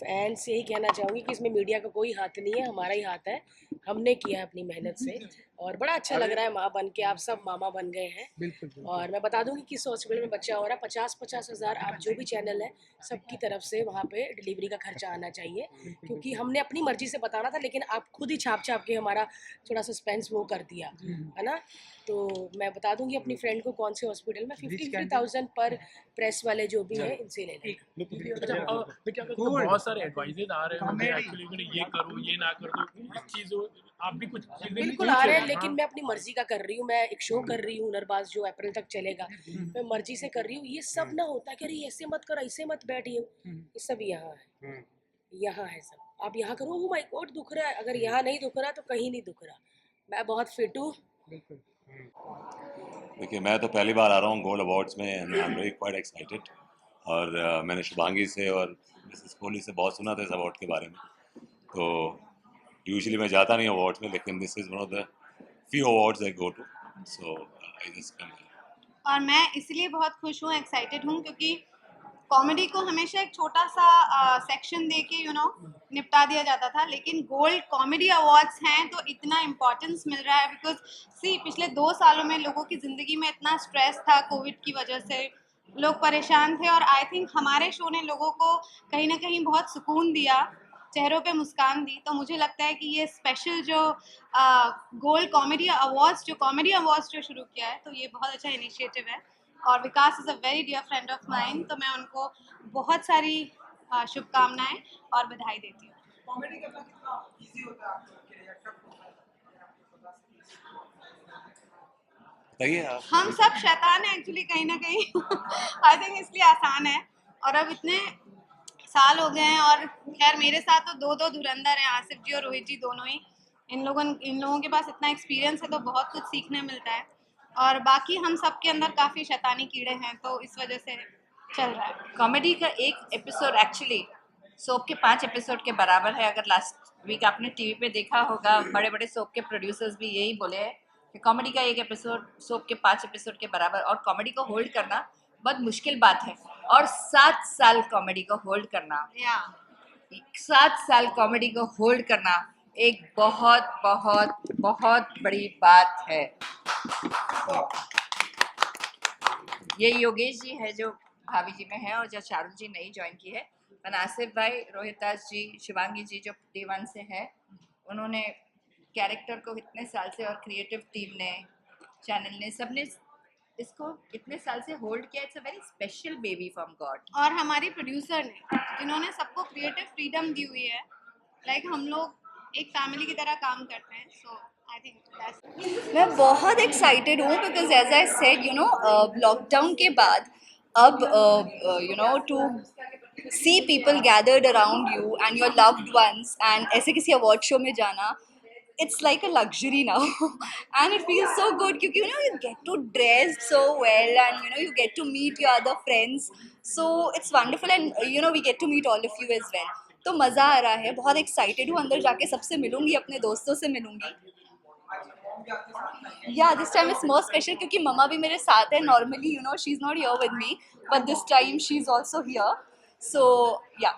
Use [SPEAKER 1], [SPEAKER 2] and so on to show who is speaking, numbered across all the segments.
[SPEAKER 1] Fans यही कहना चाहूँगी कि इसमें मीडिया का कोई हाथ नहीं है, हमारा ही हाथ है। हमने किया है अपनी मेहनत से और बड़ा अच्छा लग रहा है माँ बन के। आप सब मामा बन गए हैं।
[SPEAKER 2] बिल्कुल।
[SPEAKER 1] और मैं बता दूंगी किस हॉस्पिटल में बच्चा हो रहा है। 50-50 हज़ार आप जो भी चैनल है सबकी तरफ से वहाँ पे डिलीवरी का खर्चा आना चाहिए, क्योंकि हमने अपनी मर्जी से बताना था, लेकिन आप खुद ही छाप छाप के हमारा थोड़ा सस्पेंस वो कर दिया है ना। तो मैं बता दूंगी अपनी फ्रेंड को कौन से हॉस्पिटल में 50,000 पर प्रेस वाले जो भी है इनसे ले लें।
[SPEAKER 3] मैं क्या कहता हूँ, बहुत सारे एडवाइजेज आ रहे हैं मुझे एक्चुअली, ये करो ये ना कर दो, इस चीज़ आप भी कुछ चीज़ें
[SPEAKER 1] बिल्कुल आ रहे हैं, लेकिन मैं अपनी मर्जी का कर रही हूँ। मैं एक शो कर रही हूँ हुनरबाज जो अप्रैल तक चलेगा, मैं मर्जी से कर रही हूँ। ये सब ना होता कि अरे ऐसे मत कर, ऐसे मत बैठिए, ये सब यहाँ है, यहाँ है सब। आप यहाँ करो, माय गॉड दुख रहा है, अगर यहाँ नहीं दुख रहा तो कहीं नहीं दुख रहा। मैं बहुत फिट हूँ।
[SPEAKER 4] देखिए, मैं तो पहली बार आ रहा हूँ गोल्ड अवार्ड्स में and I am very quite excited. और मैंने शुभांगी से और मिसेस कोहली से बहुत सुना था इस अवार्ड के बारे में। तो यूजुअली मैं जाता नहीं अवार्ड्स में, लेकिन this is one of the few awards I go to, so I just come.
[SPEAKER 5] और मैं इसलिए बहुत खुश हूँ, एक्साइटेड हूँ, क्योंकि कॉमेडी को हमेशा एक छोटा सा सेक्शन दे के निपटा दिया जाता था, लेकिन गोल्ड कॉमेडी अवार्ड्स हैं तो इतना इम्पोर्टेंस मिल रहा है। बिकॉज पिछले 2 सालों में लोगों की ज़िंदगी में इतना स्ट्रेस था कोविड की वजह से, लोग परेशान थे, और आई थिंक हमारे शो ने लोगों को कहीं ना कहीं बहुत सुकून दिया, चेहरों पे मुस्कान दी। तो मुझे लगता है कि ये स्पेशल जो गोल्ड कॉमेडी अवार्ड्स जो शुरू किया है, तो ये बहुत अच्छा इनिशिएटिव है। और Vikas is a very dear friend of mine, तो मैं उनको बहुत सारी शुभकामनाएं और बधाई देती हूँ।
[SPEAKER 2] कॉमेडी करना कितना इजी होता है आपके लिए या टफ होता है?
[SPEAKER 4] बताइए आप।
[SPEAKER 5] हम सब शैतान हैं एक्चुअली, कहीं ना कहीं आई थिंक इसलिए आसान है। और अब इतने साल हो गए हैं, और खैर मेरे साथ तो दो धुरंधर हैं, आसिफ जी और रोहित जी दोनों ही। इन लोगों के पास इतना एक्सपीरियंस है, तो बहुत कुछ सीखने मिलता है। और बाकी हम सब के अंदर काफ़ी शैतानी कीड़े हैं, तो इस वजह से चल रहा है।
[SPEAKER 6] कॉमेडी का एक एपिसोड एक्चुअली सोप के 5 एपिसोड के बराबर है। अगर लास्ट वीक आपने टीवी पे देखा होगा, बड़े बड़े सोप के प्रोड्यूसर्स भी यही बोले हैं कि कॉमेडी का एक एपिसोड सोप के 5 एपिसोड के बराबर। और कॉमेडी को होल्ड करना बहुत मुश्किल बात है, और 7 साल कॉमेडी को होल्ड करना, 7 साल कॉमेडी को होल्ड करना एक बहुत बहुत बहुत बड़ी बात है। ये योगेश जी है जो भाभी जी में है, और जो शाहरुख जी नई ज्वाइन की है, और आसिफ भाई, रोहितास जी, शिवांगी जी जो डे 1 से है, उन्होंने कैरेक्टर को इतने साल से, और क्रिएटिव टीम ने, चैनल ने, सबने इसको इतने साल से होल्ड किया। It's a very special baby from God.
[SPEAKER 5] और हमारी प्रोड्यूसर ने, जिन्होंने सबको क्रिएटिव फ्रीडम दी हुई है, लाइक हम लोग एक फैमिली की तरह काम करते हैं। सो I think that's
[SPEAKER 7] मैं बहुत एक्साइटेड हूँ because as I said you know lockdown के बाद अब you know to see people gathered around you and your loved ones एंड ऐसे किसी अवार्ड शो में जाना it's like a luxury now and it feels so good क्योंकि you know you get to dress so well and you know you get to meet your other friends so it's wonderful and you know we get to meet all of you as well तो मज़ा आ रहा है बहुत excited हूँ अंदर जाके सबसे मिलूंगी अपने दोस्तों से मिलूंगी Yeah, this time it's more special क्योंकि मम्मा भी मेरे साथ है normally you know she's not here with me but this time she's also here so yeah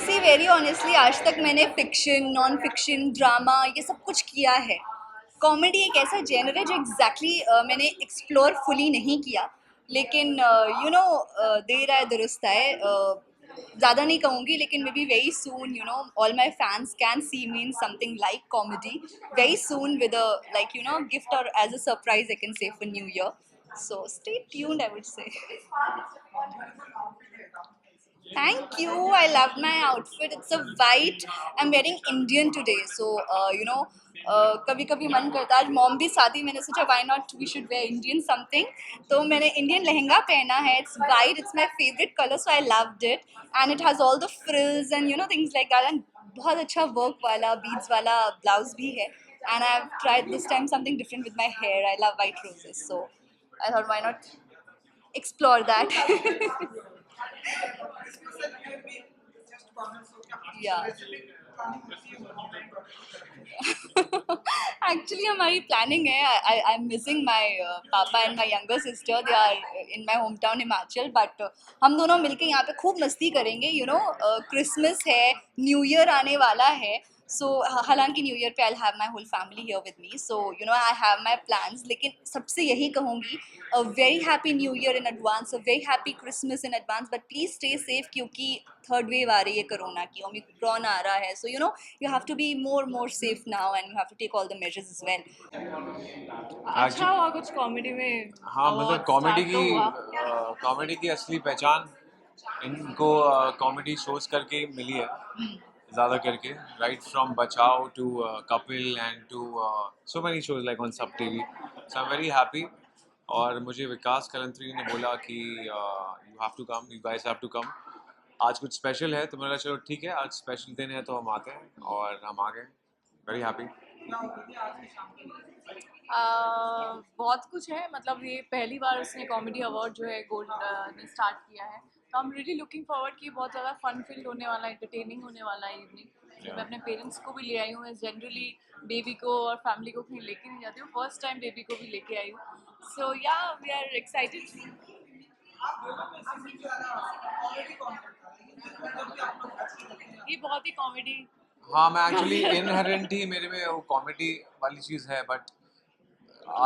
[SPEAKER 7] see very honestly आज तक मैंने fiction नॉन फिक्शन ड्रामा ये सब कुछ किया है कॉमेडी एक ऐसा जेनर है जो एग्जैक्टली मैंने एक्सप्लोर फुली नहीं किया लेकिन यू नो देर आए दुरुस्त आए ज़्यादा नहीं कहूँगी लेकिन maybe very soon you know all my fans can see me in something like comedy very soon with a like you know gift और as a surprise I can say for new year so stay tuned I would say Thank you. I love my outfit. It's a white. I'm wearing Indian today, so you know. कभी कभी मन करता है आज mom भी साथ ही मैंने सोचा why not we should wear Indian something तो मैंने इंडियन लहंगा पहना है it's white it's my favorite color so I loved it and it has all the frills and you know things like that and बहुत अच्छा work वाला beads वाला blouse भी है and I've tried this time something different with my hair I love white roses so I thought why not explore that
[SPEAKER 2] just comments हो क्या
[SPEAKER 7] Yeah.
[SPEAKER 2] specific
[SPEAKER 7] Actually, हमारी planning है. I'm missing my पापा and my younger sister. They are in my hometown Himachal. But हम दोनों मिलके यहाँ पे खूब मस्ती करेंगे. You know, Christmas है, New Year आने वाला है. So हालांकि New Year पे I'll have my whole family here with me. So you know I have my plans. लेकिन सबसे यही कहूँगी a very happy New Year in advance, a very happy Christmas in advance. But please stay safe क्योंकि third wave आ रही है corona की, Omicron आ रहा है. So you know you have to be more safe now and you have to take all the measures as well.
[SPEAKER 8] अच्छा हुआ कुछ comedy में
[SPEAKER 9] हाँ मतलब
[SPEAKER 8] अवार्ड
[SPEAKER 9] कॉमेडी की असली पहचान इनको कॉमेडी शोज करके मिली है ज़्यादा करके right from Bachao to Kapil and to so many shows like on SAB TV so I am very happy और मुझे विकास कलंत्री ने बोला कि you have to come you guys have to come आज कुछ स्पेशल है तो मैंने कहा चलो ठीक है आज स्पेशल दिन है तो हम आते हैं और हम आ गए वेरी हैप्पी
[SPEAKER 8] बहुत कुछ है मतलब ये पहली बार उसने कॉमेडी अवार्ड जो है गोल्ड ने स्टार्ट किया है तो हम रियली लुकिंग फॉरवर्ड कि बहुत ज़्यादा फन फील्ड होने वाला है एंटरटेनिंग होने वाला है इवनिंग मैं अपने पेरेंट्स को भी ले आई हूँ मैं जनरली बेबी को और फैमिली को कहीं लेके नहीं जाती हूँ फर्स्ट टाइम बेबी को भी लेके आई हूँ सो या वी आर एक्साइटेड ये बहुत ही कॉमेडी
[SPEAKER 9] हाँ मैं एक्चुअली इनहेरेंट ही मेरे में वो कॉमेडी वाली चीज़ है बट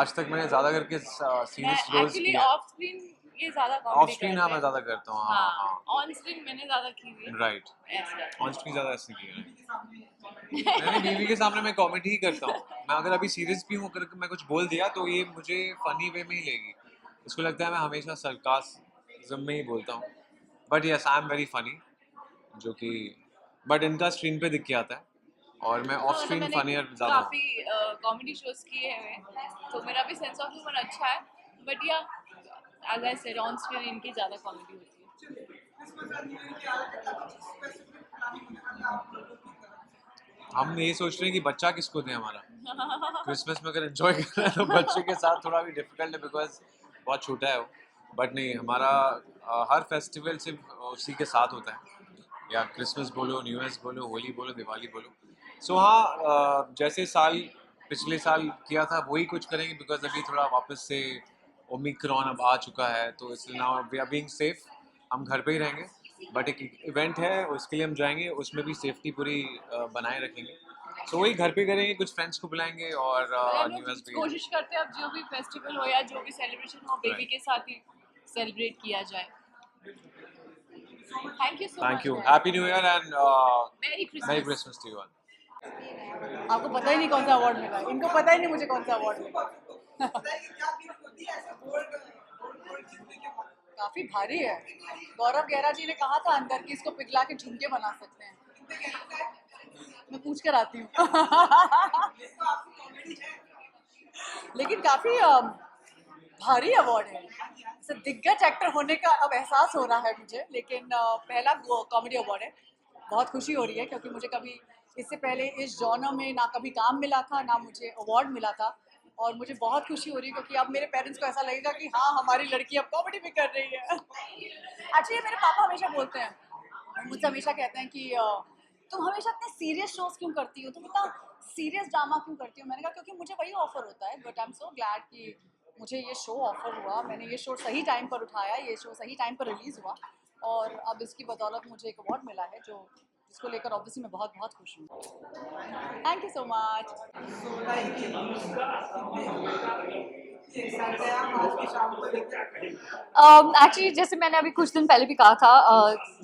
[SPEAKER 9] आज तक मैंने ज़्यादा करके सीरियस रोल्स
[SPEAKER 8] एक्चुअली
[SPEAKER 9] किए
[SPEAKER 8] ऑफ स्क्रीन ये ज़्यादा
[SPEAKER 9] ऑफ
[SPEAKER 8] कॉमेडी
[SPEAKER 9] स्क्रीन हाँ मैं ज़्यादा करता हूँ हाँ हाँ
[SPEAKER 8] ऑन स्क्रीन मैंने ज़्यादा की हुई है
[SPEAKER 9] राइट
[SPEAKER 8] ऐसा
[SPEAKER 9] ऑन स्क्रीन ज़्यादा ऐसे की है मैंने बीवी के सामने मैं कॉमेडी ही करता हूँ मैं अगर अभी सीरियस भी हूँ अगर मैं कुछ बोल दिया तो ये मुझे फनी वे में ही लेगी इसको लगता है मैं हमेशा सरकास्म में ही बोलता हूँ but yes I am very funny जो कि बट इनका स्क्रीन पे दिख के आता है और मैं ऑफ स्क्रीन फनियर ज़्यादा हूँ
[SPEAKER 8] काफी कॉमेडी शोज किए हैं तो मेरा भी सेंस ऑफ ह्यूमर अच्छा है बट या as I said on screen इनकी ज्यादा कॉमेडी होती
[SPEAKER 9] हम ये सोच रहे हैं कि बच्चा किसको दें हमारा क्रिसमस में अगर एंजॉय कर रहे हैं तो बच्चे के साथ थोड़ा भी डिफिकल्ट है बिकॉज बहुत छोटा है वो बट नहीं हमारा हर फेस्टिवल सिर्फ उसी के साथ होता है या क्रिसमस बोलो न्यू ईयर्स बोलो होली बोलो दिवाली बोलो सो हाँ जैसे पिछले साल किया था वही कुछ करेंगे बिकॉज अभी थोड़ा वापस से ओमिक्रॉन अब आ चुका है तो इसलिए now we are being safe हम घर पे ही रहेंगे बट एक इवेंट है उसके लिए हम जाएंगे उसमें भी सेफ्टी पूरी बनाए रखेंगे सो वही घर पे करेंगे कुछ फ्रेंड्स को बुलाएंगे और न्यू ईयर्स भी
[SPEAKER 8] कोशिश करते हैं अब जो भी फेस्टिवल हो या जो भी सेलिब्रेशन हो बेबी के साथ ही सेलिब्रेट किया जाए thank you so much
[SPEAKER 9] thank you happy new year and
[SPEAKER 8] मेरी
[SPEAKER 9] मेरी क्रिसमस टू यू ऑल
[SPEAKER 10] आपको पता ही नहीं कौन सा अवार्ड मिला इनको पता ही नहीं मुझे कौन सा अवार्ड मिला काफी भारी है गौरव गहरा जी ने कहा था अंदर कि इसको पिघला के झुमके बना सकते हैं मैं पूछ कर आती हूँ लेकिन काफ़ी भारी अवार्ड है। जैसे दिग्गज एक्टर होने का अब एहसास हो रहा है मुझे, लेकिन पहला कॉमेडी अवार्ड है। बहुत खुशी हो रही है क्योंकि मुझे कभी इससे पहले इस जॉनर में ना कभी काम मिला था, ना मुझे अवार्ड मिला था। और मुझे बहुत खुशी हो रही है क्योंकि अब मेरे पेरेंट्स को ऐसा लगेगा कि हाँ, हमारी लड़की अब कॉमेडी भी कर रही है। एक्चुअली मेरे पापा हमेशा बोलते हैं, मुझसे हमेशा कहते हैं कि तुम हमेशा इतने सीरियस शोज क्यों करती हो, तुम इतना सीरियस ड्रामा क्यों करती हो। मैंने कहा क्योंकि मुझे वही ऑफर होता है, but I am so glad कि मुझे ये शो ऑफर हुआ, मैंने ये शो सही टाइम पर उठाया, ये शो सही टाइम पर रिलीज़ हुआ और अब इसकी बदौलत मुझे एक अवार्ड मिला है जो जिसको लेकर ऑब्वियसली मैं बहुत बहुत खुश हूँ। Thank you so much.
[SPEAKER 2] तो बताइए कि एक्साइटेड है आप आज की शाम को लेकर?
[SPEAKER 7] एक्चुअली जैसे मैंने अभी कुछ दिन पहले भी कहा था,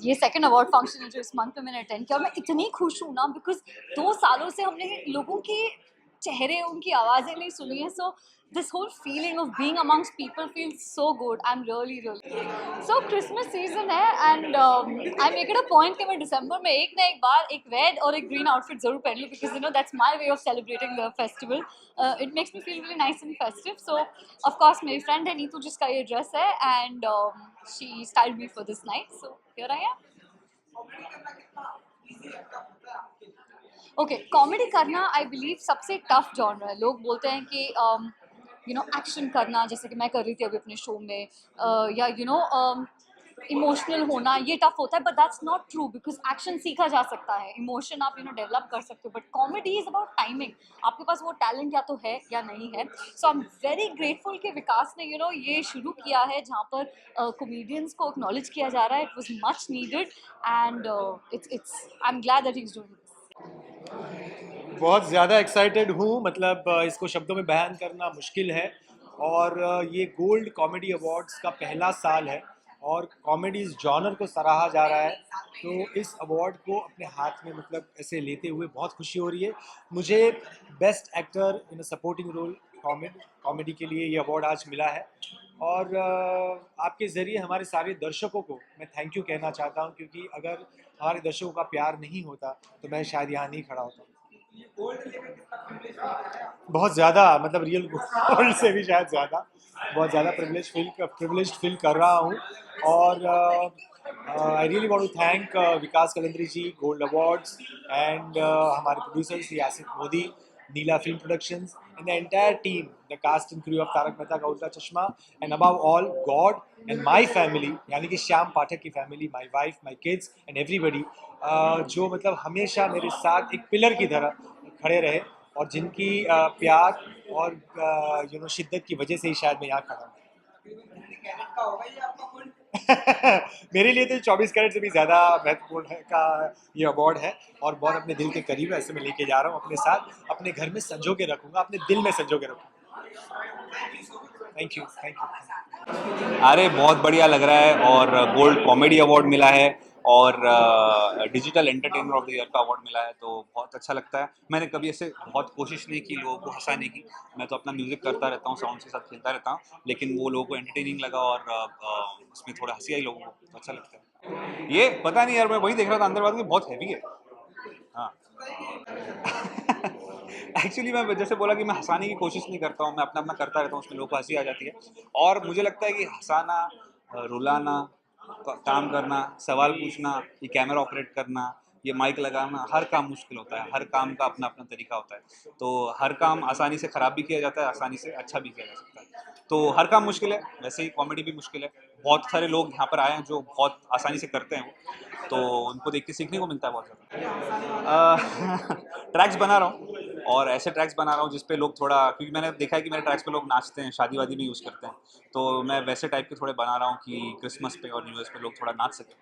[SPEAKER 7] ये सेकंड अवार्ड फंक्शन है जो इस मंथ में मैंने अटेंड किया और मैं इतनी खुश हूँ ना, बिकॉज 2 सालों से हमने लोगों के चेहरे, उनकी आवाज़ें नहीं सुनी है। So this whole feeling of being amongst people feels so good. I am really so Christmas season है and I make it a point कि मैं दिसंबर में एक ना एक बार एक रेड और एक ग्रीन आउटफिट जरूर पहन लूँ, because you know that's my way of celebrating the festival. It makes me feel really nice and festive. So of course मेरी फ्रेंड है नीतू जिसका ये ड्रेस है and she styled me for this night, so here I am. Okay, comedy करना I believe सबसे tough genre है। लोग बोलते हैं कि यू नो एक्शन करना, जैसे कि मैं कर रही थी अभी अपने शो में, या यू नो इमोशनल होना ये टफ होता है, but that's not true because action सीखा जा सकता है, इमोशन आप यू नो डेवलप कर सकते हो, but comedy is about timing. आपके पास वो टैलेंट या तो है या नहीं है। सो आई एम वेरी ग्रेटफुल कि विकास ने यू नो ये शुरू किया है जहाँ पर कॉमेडियंस को एक्नॉलेज किया जा रहा है। It was much needed and it's I am glad that he is doing this.
[SPEAKER 11] बहुत ज़्यादा एक्साइटेड हूँ, मतलब इसको शब्दों में बयान करना मुश्किल है। और ये गोल्ड कॉमेडी अवार्ड्स का पहला साल है और कॉमेडी इस जॉनर को सराहा जा रहा है, तो इस अवार्ड को अपने हाथ में मतलब ऐसे लेते हुए बहुत खुशी हो रही है। मुझे best actor in a supporting role comedy के लिए ये अवार्ड आज मिला है और आपके ज़रिए हमारे सारे दर्शकों को मैं थैंक यू कहना चाहता हूँ, क्योंकि अगर हमारे दर्शकों का प्यार नहीं होता तो मैं शायद यहाँ नहीं खड़ा होता। बहुत ज़्यादा, मतलब रियल गोल्ड से भी शायद ज़्यादा, बहुत ज़्यादा प्रिविलेज्ड फील कर रहा हूँ। और I really want to thank Vikas Kalandari ji, gold awards and हमारे producers Yasir Modi, Neela film productions and the entire team, the cast and crew of Taarak Mehta Ka Ooltah चश्मा, and above all God and my family, यानी कि श्याम पाठक की family, my wife, my kids and everybody, जो मतलब हमेशा मेरे साथ एक पिलर की तरह खड़े रहे और जिनकी प्यार और यू नो शिद्दत की वजह से ही शायद मैं यहाँ खड़ा हूँ। मेरे लिए तो 24 कैरेट से भी ज़्यादा महत्वपूर्ण है का ये अवार्ड है और बहुत अपने दिल के करीब है। ऐसे मैं लेके जा रहा हूँ अपने साथ, अपने घर में संजो के रखूँगा, अपने दिल में संजो के रखूँगा। Thank you.
[SPEAKER 12] अरे बहुत बढ़िया लग रहा है और गोल्ड कॉमेडी अवार्ड मिला है और digital entertainer of the year का अवार्ड मिला है, तो बहुत अच्छा लगता है। मैंने कभी ऐसे बहुत कोशिश नहीं की लोगों को हंसाने की, मैं तो अपना म्यूज़िक करता रहता हूँ, साउंड के साथ खेलता रहता हूँ, लेकिन वो लोगों को एंटरटेनिंग लगा और उसमें थोड़ा हंसी आई लोगों को, तो अच्छा लगता है। ये पता नहीं यार, मैं वही देख रहा था अंदर बात कि बहुत हैवी है। हाँ एक्चुअली मैं जैसे बोला कि मैं हंसाने की कोशिश नहीं करता हूँ, मैं अपना अपना करता रहता हूँ, उसमें लोगों को हंसी आ जाती है। और मुझे लगता है कि हंसाना, रुलाना, काम करना, सवाल पूछना, ये कैमरा ऑपरेट करना, ये माइक लगाना, हर काम मुश्किल होता है, हर काम का अपना अपना तरीका होता है। तो हर काम आसानी से ख़राब भी किया जाता है, आसानी से अच्छा भी किया जा सकता है। तो हर काम मुश्किल है, वैसे ही कॉमेडी भी मुश्किल है। बहुत सारे लोग यहाँ पर आए हैं जो बहुत आसानी से करते हैं, तो उनको देख के सीखने को मिलता है बहुत ज़्यादा। ट्रैक्स बना रहा हूँ और ऐसे ट्रैक्स बना रहा हूँ जिस पे लोग थोड़ा, क्योंकि मैंने देखा है कि मेरे ट्रैक्स पे लोग नाचते हैं, शादी वादी में यूज़ करते हैं, तो मैं वैसे टाइप के थोड़े बना रहा हूँ कि क्रिसमस पे और न्यू ईयर पे लोग थोड़ा नाच सकें।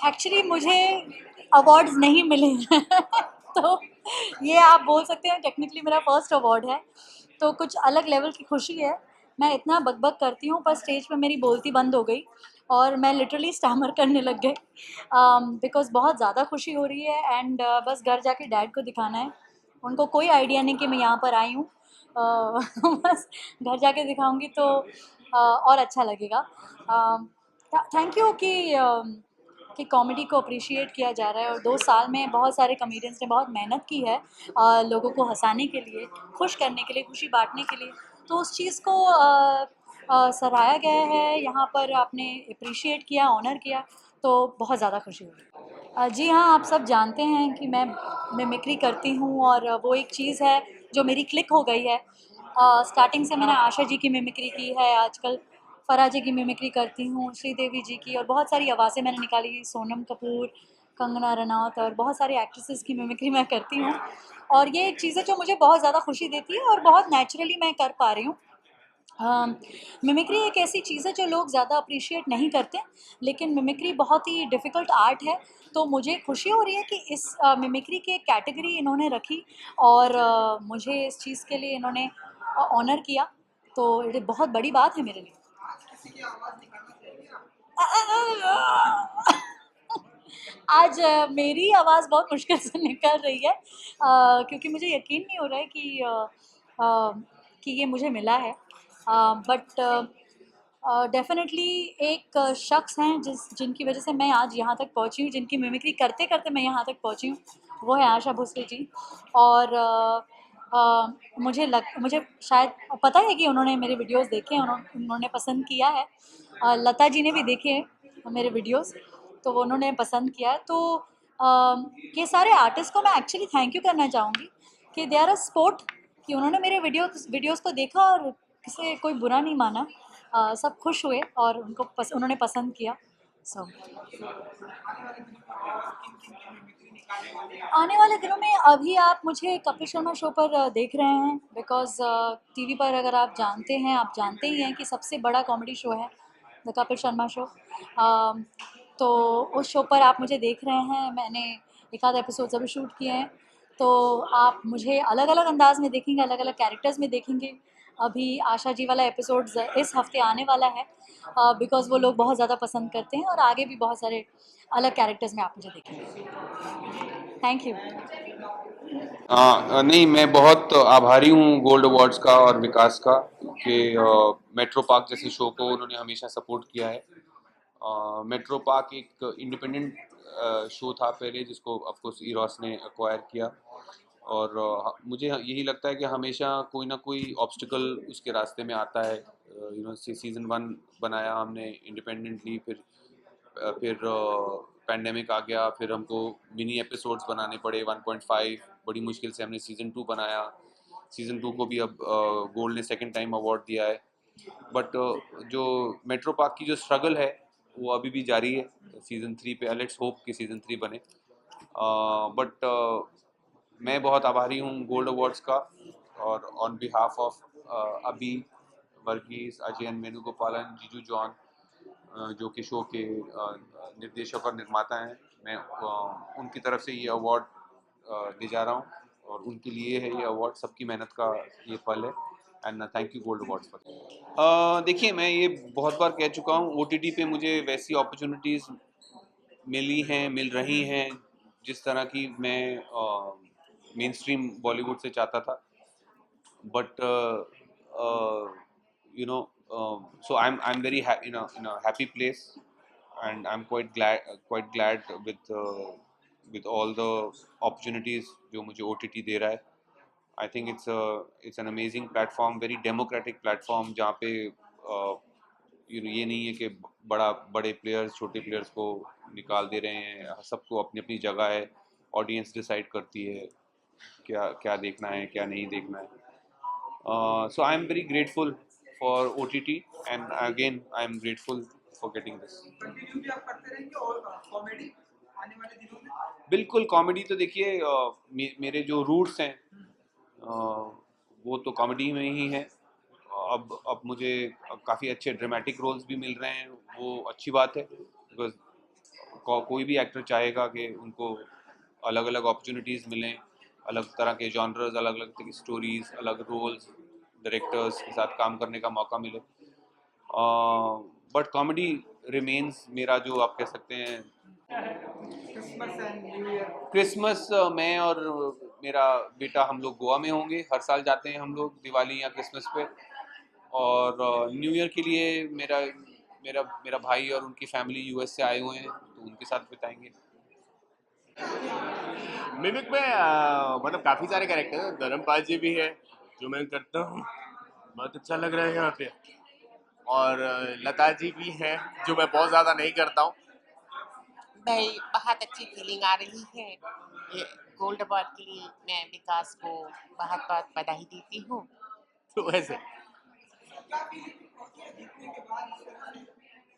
[SPEAKER 7] एक्चुअली मुझे अवार्ड्स नहीं मिले हैं तो ये आप बोल सकते हैं टेक्निकली मेरा फर्स्ट अवार्ड है, तो कुछ अलग लेवल की खुशी है। मैं इतना बकबक करती हूँ पर स्टेज पे मेरी बोलती बंद हो गई और मैं लिटरली स्टैमर करने लग गई बिकॉज़ बहुत ज़्यादा खुशी हो रही है एंड बस घर जाके डैड को दिखाना है। उनको कोई आइडिया नहीं कि मैं यहाँ पर आई हूँ, बस घर जाके दिखाऊंगी तो
[SPEAKER 10] और अच्छा लगेगा। थैंक यू कि कॉमेडी को अप्रिशिएट किया जा रहा है, और 2 साल में बहुत सारे कॉमेडियंस ने बहुत मेहनत की है लोगों को हंसाने के लिए, खुश करने के लिए, खुशी बांटने के लिए। तो उस चीज़ को सराहा गया है, यहाँ पर आपने अप्रिशिएट किया, ऑनर किया, तो बहुत ज़्यादा खुशी हुई। जी हाँ, आप सब जानते हैं कि मैं मिमिक्री करती हूँ, और वो एक चीज़ है जो मेरी क्लिक हो गई है। स्टार्टिंग से मैंने आशा जी की मिमिक्री की है, आजकल फ़राह जी की मिमिक्री करती हूँ, श्रीदेवी जी की, और बहुत सारी आवाज़ें मैंने निकाली, सोनम कपूर, कंगना रनौत, और बहुत सारी एक्ट्रेसेस की मिमिक्री मैं करती हूँ। और ये एक चीज़ है जो मुझे बहुत ज़्यादा खुशी देती है, और बहुत नेचुरली मैं कर पा रही हूँ। मिमिक्री एक ऐसी चीज़ है जो लोग ज़्यादा अप्रिशिएट नहीं करते, लेकिन मिमिक्री बहुत ही डिफ़िकल्ट आर्ट है। तो मुझे खुशी हो रही है कि इस मिमिक्री की एक कैटेगरी इन्होंने रखी, और मुझे इस चीज़ के लिए इन्होंने ऑनर किया, तो ये बहुत बड़ी बात है मेरे लिए।
[SPEAKER 2] किसी की आवाज निकालना चाहिए आप।
[SPEAKER 10] आज मेरी आवाज़ बहुत मुश्किल से निकल रही है, क्योंकि मुझे यकीन नहीं हो रहा है कि ये मुझे मिला है, बट डेफ़िनेटली एक शख्स हैं जिनकी वजह से मैं आज यहाँ तक पहुँची हूँ, जिनकी मिमिक्री करते करते मैं यहाँ तक पहुँची हूँ, वो है आशा भोसले जी। और मुझे शायद पता है कि उन्होंने मेरे वीडियोस देखे हैं, उन्होंने पसंद किया है। लता जी ने भी देखे हैं मेरे वीडियोस, तो वो उन्होंने पसंद किया है। तो ये सारे आर्टिस्ट को मैं एक्चुअली थैंक यू करना चाहूँगी कि दे आर अ स्पोर्ट, कि उन्होंने मेरे वीडियोस को देखा और किसी कोई बुरा नहीं माना। सब खुश हुए और उन्होंने पसंद किया। सो आने वाले दिनों में अभी आप मुझे कपिल शर्मा शो पर देख रहे हैं, बिकॉज़ टीवी पर अगर आप जानते ही हैं कि सबसे बड़ा कॉमेडी शो है द कपिल शर्मा शो। तो उस शो पर आप मुझे देख रहे हैं, मैंने एक आध एपिसोड्स अभी शूट किए हैं, तो आप मुझे अलग अलग अंदाज में देखेंगे, अलग अलग कैरेक्टर्स में देखेंगे। अभी आशा जी वाला एपिसोड्स इस हफ्ते आने वाला है, बिकॉज़ वो लोग बहुत ज़्यादा पसंद करते हैं, और आगे भी बहुत सारे अलग कैरेक्टर्स में आप मुझे देखेंगे। Thank you.
[SPEAKER 12] नहीं, मैं बहुत आभारी हूँ गोल्ड अवार्ड्स का और विकास का कि मेट्रो पार्क जैसे शो को उन्होंने हमेशा सपोर्ट किया है। मेट्रो पार्क एक इंडिपेंडेंट शो था पहले, जिसको ऑफ कोर्स ईरॉस ने एक्वायर किया, और मुझे यही लगता है कि हमेशा कोई ना कोई ऑब्स्टिकल उसके रास्ते में आता है। सीज़न 1 बनाया हमने इंडिपेंडेंटली, फिर पैंडेमिक आ गया, फिर हमको मिनी एपिसोड्स बनाने पड़े 1.5, बड़ी मुश्किल से हमने सीज़न 2 बनाया। सीज़न 2 को भी अब गोल्ड ने सेकंड टाइम अवार्ड दिया है। बट जो मेट्रो पार्क की जो स्ट्रगल है वो अभी भी जारी है सीज़न 3 पे। लेट्स होप कि सीज़न 3 बने। बट मैं बहुत आभारी हूँ गोल्ड अवार्ड्स का, और ऑन बिहाफ ऑफ अभी, वर्गीस, अजयन, वेणुगोपालन, जीजू जॉन, जो कि शो के निर्देशक और निर्माता हैं, मैं उनकी तरफ से ये अवार्ड दे जा रहा हूँ, और उनके लिए है ये अवार्ड, सबकी मेहनत का ये फल है। And thank you gold awards for. देखिए, मैं ये बहुत बार कह चुका हूँ, OTT पे मुझे वैसी अपॉर्चुनिटीज़ मिल रही हैं जिस तरह की मैं मेन स्ट्रीम बॉलीवुड से चाहता था। But so I'm very in a happy place, and I'm quite glad with all the opportunities जो मुझे OTT दे रहा है. I think it's an amazing platform, very democratic platform, जहाँ पे ये नहीं है कि बड़े प्लेयर्स छोटे प्लेयर्स को निकाल दे रहे हैं। सबको अपनी अपनी जगह है, ऑडियंस डिसाइड करती है क्या देखना है, क्या नहीं देखना है. So I'm very grateful for OTT, and again I'm grateful for getting this.
[SPEAKER 2] Continue भी आप करते रहेंगे और कॉमेडी आने वाले दिनों में?
[SPEAKER 12] बिल्कुल, कॉमेडी तो देखिए, मेरे जो रूट्स हैं वो तो कॉमेडी में ही हैं. अब मुझे काफ़ी अच्छे ड्रामेटिक रोल्स भी मिल रहे हैं, वो अच्छी बात है, बिकॉज कोई भी एक्टर चाहेगा कि उनको अलग अलग अपॉर्चुनिटीज़ मिलें, अलग तरह के जॉनर्स, अलग अलग तरह की स्टोरीज, अलग रोल्स, डायरेक्टर्स के साथ काम करने का मौका मिले. बट कॉमेडी रिमेन्स मेरा, जो आप कह सकते हैं,
[SPEAKER 2] Christmas and new year.
[SPEAKER 12] Christmas मैं और मेरा बेटा हम लोग गोवा में होंगे. हर साल जाते हैं हम लोग दिवाली या क्रिसमस पे, और न्यू ईयर के लिए मेरा मेरा मेरा भाई और उनकी फैमिली यूएस से आए हुए हैं, तो उनके साथ बिताएंगे।
[SPEAKER 13] मिमिक में मतलब काफ़ी सारे कैरेक्टर हैं। धर्मपाल जी भी है जो मैं करता हूँ, बहुत अच्छा लग रहा है यहाँ पे। और लता जी भी हैं जो मैं बहुत ज़्यादा नहीं करता हूँ।
[SPEAKER 2] भाई बहुत अच्छी फीलिंग आ रही है। ये गोल्ड अवार्ड के लिए मैं विकास को बहुत बहुत बधाई देती हूँ।
[SPEAKER 13] तो वैसे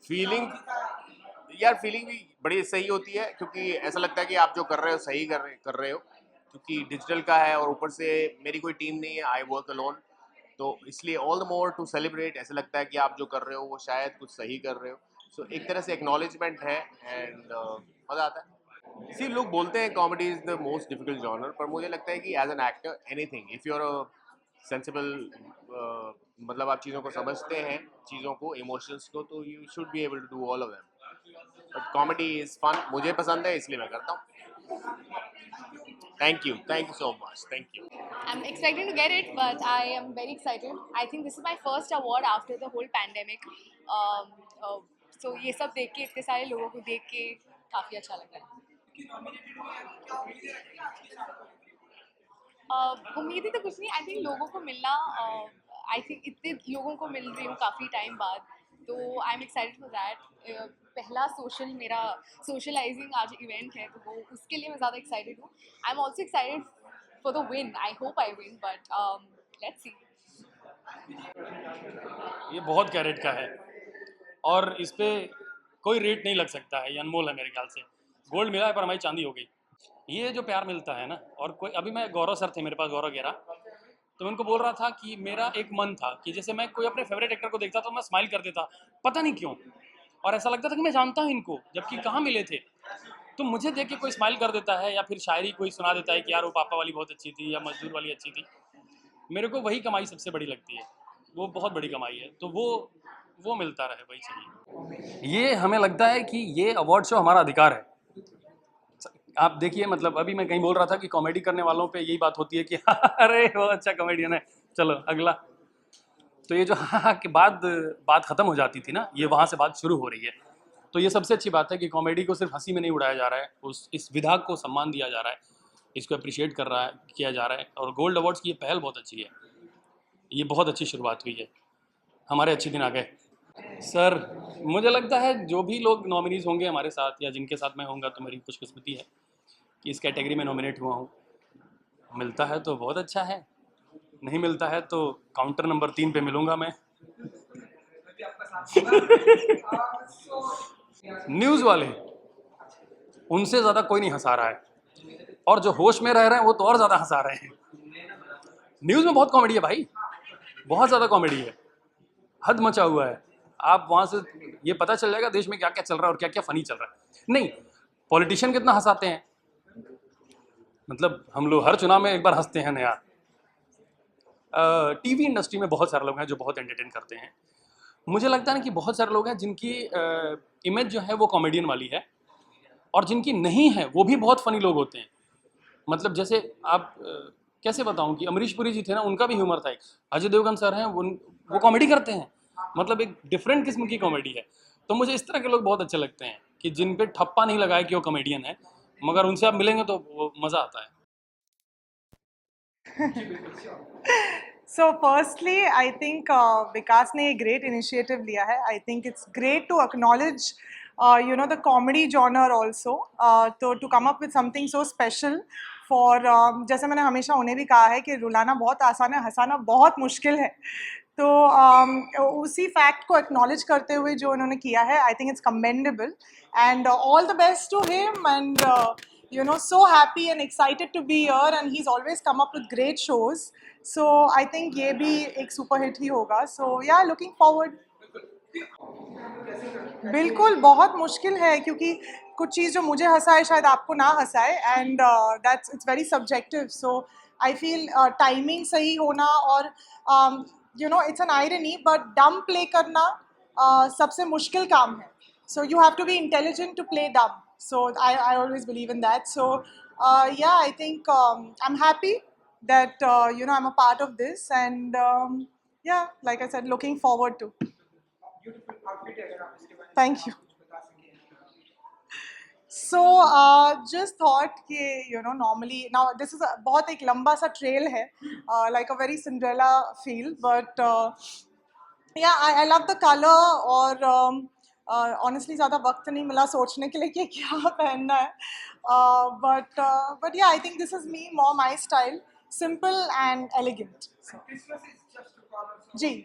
[SPEAKER 13] फीलिंग फीलिंग भी बड़ी सही होती है, क्योंकि ऐसा लगता है कि आप जो कर रहे हो सही कर रहे हो, क्योंकि डिजिटल का है और ऊपर से मेरी कोई टीम नहीं है, आई वर्क अलोन, तो इसलिए all the more to celebrate. ऐसा लगता है कि आप जो कर रहे हो वो शायद कुछ सही कर रहे हो, सो एक तरह से एक्नॉलेजमेंट है एंड मज़ा आता है। सी लोग बोलते हैं comedy is the most difficult genre, पर मुझे लगता है कि as an actor anything if you are a sensible, मतलब आप चीज़ों को समझते हैं, चीज़ों को, इमोशंस को, तो you should be able to do all of them. But comedy is fun, मुझे पसंद है इसलिए मैं करता हूँ। Thank you so much, thank you.
[SPEAKER 7] I'm excited to get it, but I am very excited. I think this is my first award after the whole pandemic. So ये सब देख के, इतने सारे लोगों को देख के काफ़ी अच्छा लग रहा है। उम्मीदें तो कुछ नहीं, आई थिंक लोगों को मिलना, आई थिंक इतने लोगों को मिल रही हूँ काफ़ी टाइम बाद, तो I am excited for that. पहला मेरा सोशलाइजिंग आज इवेंट है, तो वो उसके लिए मैं ज़्यादा एक्साइटेड हूँ। I am also excited for the win, I hope I win, but let's see.
[SPEAKER 3] ये बहुत कैरेट का है और इस पे कोई रेट नहीं लग सकता है, ये अनमोल है मेरे ख्याल से। गोल्ड मिला है पर हमारी चांदी हो गई। ये जो प्यार मिलता है ना, और कोई अभी मैं गौरव सर थे मेरे पास, गौरव गेरा, तो मैं उनको बोल रहा था कि मेरा एक मन था कि जैसे मैं कोई अपने फेवरेट एक्टर को देखता तो मैं स्माइल कर देता, पता नहीं क्यों, और ऐसा लगता था कि मैं जानता हूँ इनको, जबकि कहाँ मिले थे। तो मुझे देख के कोई स्माइल कर देता है या फिर शायरी कोई सुना देता है कि यार वो पापा वाली बहुत अच्छी थी या मजदूर वाली अच्छी थी, मेरे को वही कमाई सबसे बड़ी लगती है, वो बहुत बड़ी कमाई है, तो वो मिलता रहे, वही चाहिए। ये हमें लगता है कि ये अवार्ड शो हमारा अधिकार है। आप देखिए, मतलब अभी मैं कहीं बोल रहा था कि कॉमेडी करने वालों पे यही बात होती है कि अरे वो अच्छा कॉमेडियन है, चलो अगला। तो ये जो हाँ के बाद बात ख़त्म हो जाती थी ना, ये वहाँ से बात शुरू हो रही है। तो ये सबसे अच्छी बात है कि कॉमेडी को सिर्फ हंसी में नहीं उड़ाया जा रहा है, इस विधा को सम्मान दिया जा रहा है, इसको अप्रिशिएट किया जा रहा है। और गोल्ड अवार्ड्स की ये पहल बहुत अच्छी है, ये बहुत अच्छी शुरुआत हुई है, हमारे अच्छे दिन आ गए। सर मुझे लगता है जो भी लोग नॉमिनीज़ होंगे हमारे साथ या जिनके साथ मैं होऊंगा, तो मेरी खुशकिस्मती है कि इस कैटेगरी में नॉमिनेट हुआ हूँ। मिलता है तो बहुत अच्छा है, नहीं मिलता है तो काउंटर नंबर 3 पे मिलूंगा मैं। न्यूज़ वाले, उनसे ज़्यादा कोई नहीं हंसा रहा है, और जो होश में रह रहे हैं वो तो और ज़्यादा हंसा रहे हैं। न्यूज़ में बहुत कॉमेडी है भाई, बहुत ज़्यादा कॉमेडी है, हद मचा हुआ है। आप वहाँ से ये पता चल जाएगा देश में क्या क्या चल रहा है और क्या क्या फ़नी चल रहा है। नहीं, पॉलिटिशियन कितना हंसाते हैं, मतलब हम लोग हर चुनाव में एक बार हंसते हैं नया। टीवी इंडस्ट्री में बहुत सारे लोग हैं जो बहुत एंटरटेन करते हैं। मुझे लगता है ना कि बहुत सारे लोग हैं जिनकी इमेज जो है वो कॉमेडियन वाली है, और जिनकी नहीं है वो भी बहुत फ़नी लोग होते हैं। मतलब जैसे आप कैसे बताऊं कि अमरीश पुरी जी थे ना, उनका भी ह्यूमर था एक। अजय देवगन सर हैं, वो कॉमेडी करते हैं, मतलब एक डिफरेंट किस्म की कॉमेडी है। तो मुझे इस तरह के लोग बहुत अच्छे लगते हैं कि जिन पे ठप्पा नहीं लगाए कि वो कॉमेडियन है, मगर उनसे आप मिलेंगे तो वो मज़ा आता है।
[SPEAKER 10] So firstly, I think Vikas ने एक great initiative लिया है. I think it's great to acknowledge, the comedy genre also. To come up with something so special for, जैसे मैंने हमेशा उन्हें भी कहा है कि रुलाना बहुत आसान है, हंसाना बहुत मुश्किल है. तो उसी फैक्ट को एक्नॉलेज करते हुए जो उन्होंने किया है, I think it's commendable and all the best to him and so happy and excited to be here and he's always come up with great shows, so I think ये भी एक सुपर हिट ही होगा. So yeah, looking forward. बिल्कुल बहुत मुश्किल है, क्योंकि कुछ चीज़ जो मुझे हंसाए शायद आपको ना हंसाए, and that's it's very subjective. So I feel timing सही होना और it's an irony, but dumb play करना सबसे मुश्किल काम है. So you have to be intelligent to play dumb. So I always believe in that. So yeah, I think I'm happy that I'm a part of this, and yeah, like I said, looking forward to. Thank you. So just thought कि normally now this is बहुत एक लंबा सा trail है, like a very Cinderella feel, but yeah, I love the color और honestly ज़्यादा वक्त नहीं मिला सोचने के लिए कि क्या पहनना है, but yeah, I think this is me, more my style, simple and elegant. So. जी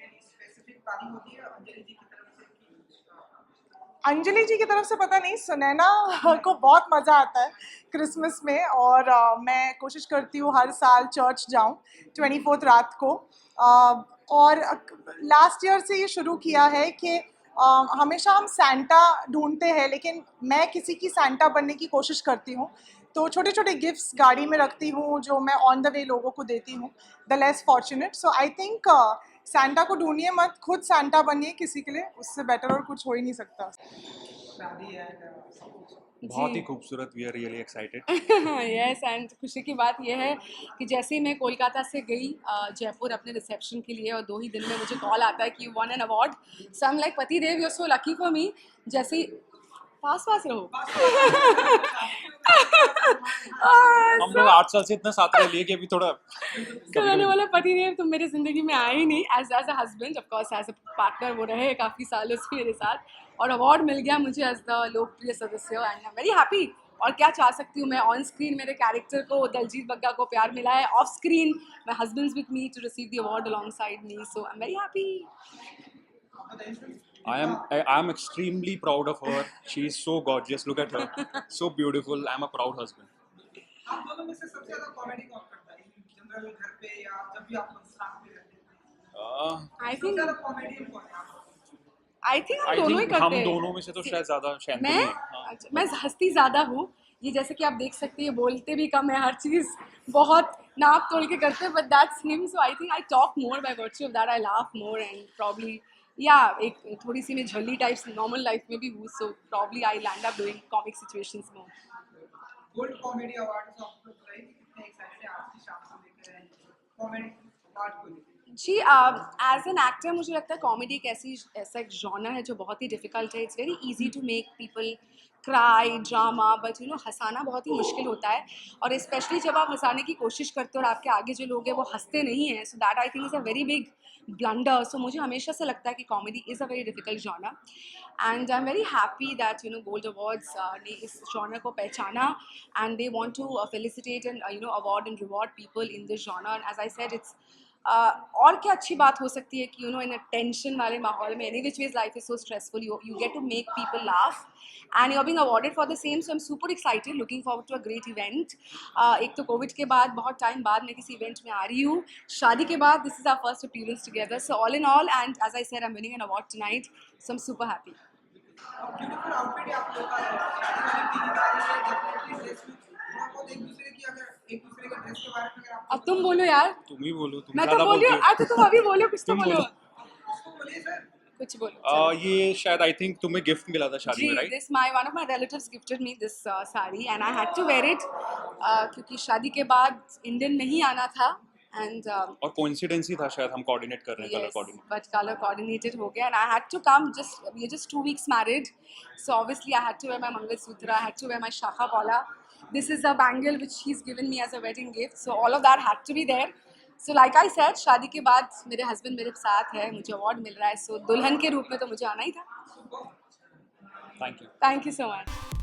[SPEAKER 10] अंजलि जी की तरफ से पता नहीं, सुनैना को बहुत मज़ा आता है क्रिसमस में, और मैं कोशिश करती हूँ हर साल चर्च जाऊँ 24th रात को, और लास्ट ईयर से ये शुरू किया है कि हमेशा हम सैंटा ढूंढते हैं, लेकिन मैं किसी की सैंटा बनने की कोशिश करती हूँ, तो छोटे छोटे गिफ्ट्स गाड़ी में रखती हूँ जो मैं ऑन द वे लोगों को देती हूँ, the less fortunate. So I think Santa को ढूंढिए मत, खुद सैंटा बनिए किसी के लिए, उससे बेटर और कुछ हो ही नहीं सकता.
[SPEAKER 12] बहुत ही खूबसूरत, we are really excited.
[SPEAKER 1] Yes, and खुशी की बात यह है कि जैसे ही मैं कोलकाता से गई जयपुर अपने रिसेप्शन के लिए, और 2 ही दिन में मुझे कॉल आता है कि you won an award. So I am like पति देव, you are so lucky for me. जैसे ही पास रहो.
[SPEAKER 12] हम लोग 8 साल से इतना साथ रह लिए कि अभी थोड़ा
[SPEAKER 1] तो मैंने बोला पति देव तुम मेरी ज़िंदगी में आए ही नहीं, as a husband, of course as a partner वो रहे काफ़ी सालों से मेरे साथ, और अवार्ड मिल गया मुझे एज द लोकप्रिय सदस्य, and I am very happy. और क्या चाह सकती हूँ मैं, ऑन स्क्रीन मेरे कैरेक्टर को, दलजीत बग्गा को प्यार मिला है, off screen my husband's with me to receive the award alongside me, so I am very happy.
[SPEAKER 12] I am extremely proud of her. She is so gorgeous. Look at her, so beautiful. I am a proud husband.
[SPEAKER 10] आप दोनों में से सबसे ज़्यादा comedy कौन करता है, general घर पे या जब भी आप साथ में रहते हैं?
[SPEAKER 1] आई थिंक
[SPEAKER 10] ज़्यादा कॉमेडियन कौन है?
[SPEAKER 1] आई थिंक हम
[SPEAKER 12] I
[SPEAKER 1] दोनों ही
[SPEAKER 12] think
[SPEAKER 1] करते
[SPEAKER 12] हम
[SPEAKER 1] हैं.
[SPEAKER 12] दोनों में से तो शायद ज़्यादा शांति
[SPEAKER 1] मैं
[SPEAKER 12] है. हाँ.
[SPEAKER 1] अच्छा, मैं हंसती ज़्यादा हूँ, ये जैसे कि आप देख सकते हैं बोलते भी कम है, हर चीज़ बहुत नाप तोल के करते हैं, but that's him. So I think I talk more by virtue of that, I laugh more, and probably या एक थोड़ी सी मैं झल्ली टाइप्स नॉर्मल लाइफ में भी हूँ, so probably I land up doing comic situations more.
[SPEAKER 10] Gold comedy award आपको बताइए कि कितने एक्साइटेड हैं आज की शाम को लेकर आए कॉमेडी अवार्ड को लेकर?
[SPEAKER 1] जी, एज एन एक्टर मुझे लगता है कॉमेडी एक ऐसा एक जॉनर है जो बहुत ही डिफ़िकल्ट है. It's very easy to make people cry, drama, but हंसाना बहुत ही मुश्किल होता है, और स्पेशली जब आप हंसाने की कोशिश करते हो और आपके आगे जो लोग हैं वो हंसते नहीं हैं, so that I think is a very big blunder. So मुझे हमेशा से लगता है कि comedy is a very difficult genre, and I am very happy that gold awards ने इस जॉनर को पहचाना, and they want to felicitate and award and reward people in this genre. As I said, it's और क्या अच्छी बात हो सकती है कि इन अ टेंशन वाले माहौल में, any which ways life is so stressful, you get to make people laugh, and you are being awarded for the same. So I am super excited, looking forward to a great event. एक तो Covid के बाद बहुत time बाद मैं किसी event में आ रही हूँ, शादी के बाद this is our first appearance together. So all in all, and as I said, I am winning an award tonight, so I am super happy.
[SPEAKER 10] Beautiful outfit है आप लोगों का, शादी वाली पीली वाली है, डेफिनेटली ड्रेस में थोड़ा बहुत एक दूसरे के ड्रेस के बारे में अगर आप
[SPEAKER 1] अब तुम बोलो यार.
[SPEAKER 12] तुम ही बोलो, तुम
[SPEAKER 1] मैं तो
[SPEAKER 12] ज़्यादा
[SPEAKER 1] बोली
[SPEAKER 12] बोलती
[SPEAKER 1] हूँ,
[SPEAKER 12] हो.
[SPEAKER 1] तो तुम अभी बोलो, कुछ तो
[SPEAKER 12] तुम
[SPEAKER 1] बोलो.
[SPEAKER 10] उसको बोलिए सर.
[SPEAKER 1] कुछ बोलो.
[SPEAKER 12] ये शायद आई थिंक तुम्हें गिफ्ट मिला था शादी में, right?
[SPEAKER 1] This one of my relatives gifted me this sari, and I had to wear it क्योंकि शादी के बाद इंडियन नहीं आना था, and
[SPEAKER 12] और कोइंसिडेंस ही था शायद, हम कोऑर्डिनेट कर रहे हैं, colour
[SPEAKER 1] yes,
[SPEAKER 12] coordinate.
[SPEAKER 1] but color coordinated हो गया, and I had to come. We're just 2 weeks married, so obviously I had to wear my Mangalsutra, I had to wear my Shakha Pala. This is a bangle which he's given me as a wedding gift, so all of that had to be there. So like I said, शादी के बाद मेरे husband मेरे साथ है, मुझे award मिल रहा है, so दुल्हन के रूप में तो मुझे आना ही था.
[SPEAKER 12] Thank you.
[SPEAKER 1] Thank you so much.